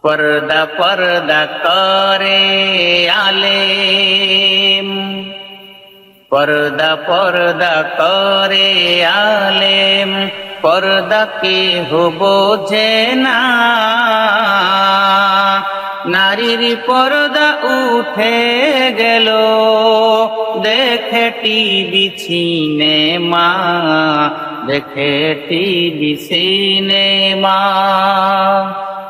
पर्दा पर्दा करे आलेम, पर्दा पर्दा करे आलेम, पर्दा केह বোঝে না। নারীর পর্দা উঠে গেল, দেখে টিভি সিনেমা, দেখে টিভি সিনেমা।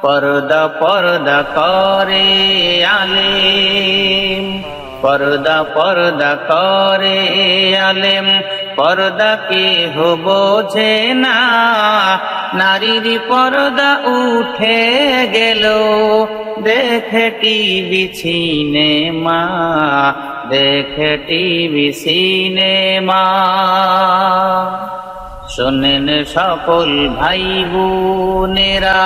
पर्दा पर्दा करे आलेम, पर्दा पर्दा करे आलेम, पर्दा केह বোঝে না। নারীর পর্দা উঠে গেল, দেখে টিভি সিনেমা, দেখে টিভি সিনেমা। শোনেন সকল ভাই বোনেরা,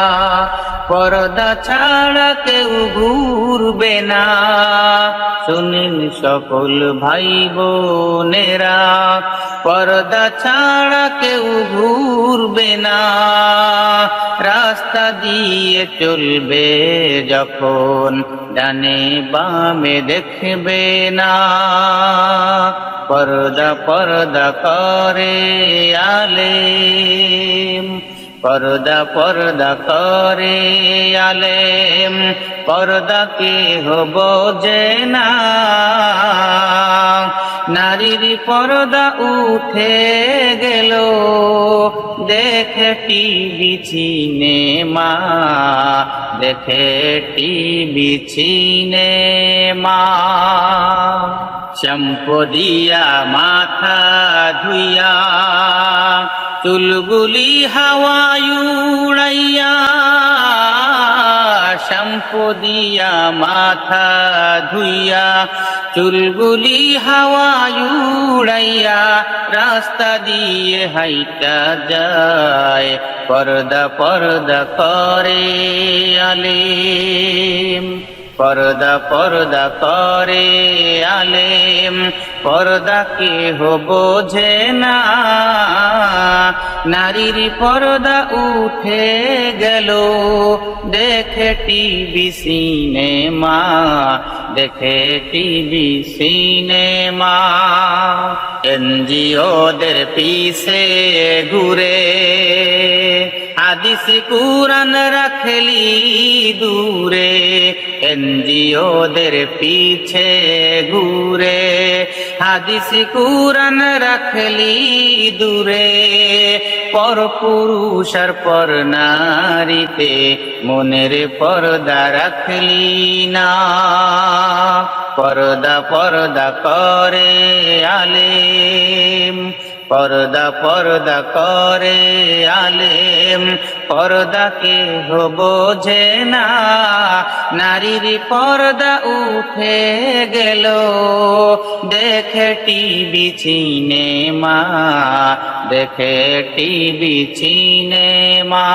পর্দা ছাড়া কেউ ঘুরবে না। শোনেন সকল ভাই বোনেরা, পর্দা ছাড়া কেউ ঘুরবে না। রাস্তা দিয়ে চলবে যখন, ডানে বামে দেখবে না। पर्दा पर्दा करे आलेम, पर्दा पर्दा करे आलेम, पर्दा केह বোঝে না। নারীর পর্দা উঠে গেল, দেখে টিভি সিনেমা, দেখে টিভি সিনেমা। শ্যাম্পু দিয়া মাথা ধুইয়া, চুলগুলি হাওয়ায় উড়াইয়া। শ্যাম্পু দিয়া মাথা ধুইয়া, চুলগুলি হাওয়ায় উড়াইয়া। রাস্তা দিয়ে হাইটা যায়, पर्दा पर्दा करे आलेम, पर्दा पर्दा करे आलेम, पर्दा केह বোঝে না। নারীর পর্দা উঠে গেল, দেখে টিভি সিনেমা, দেখে টিভি সিনেমা। এনজিওদের পিছে ঘুরে, হাদিস কুরআন রাখলি দূরে। এনজিওদের পিছে ঘুরে, হাদিস কুরআন রাখলি দূরে। পর পুরুষ আর পর নারীতে মনের পর্দা রাখলি না। पर्दा पर्दा करे आलेम, पर्दा पर्दा करे आलेम, पर्दा केह বোঝে না। নারীর পর্দা উঠে গেল, দেখে টিভি সিনেমা, দেখে টিভি সিনেমা।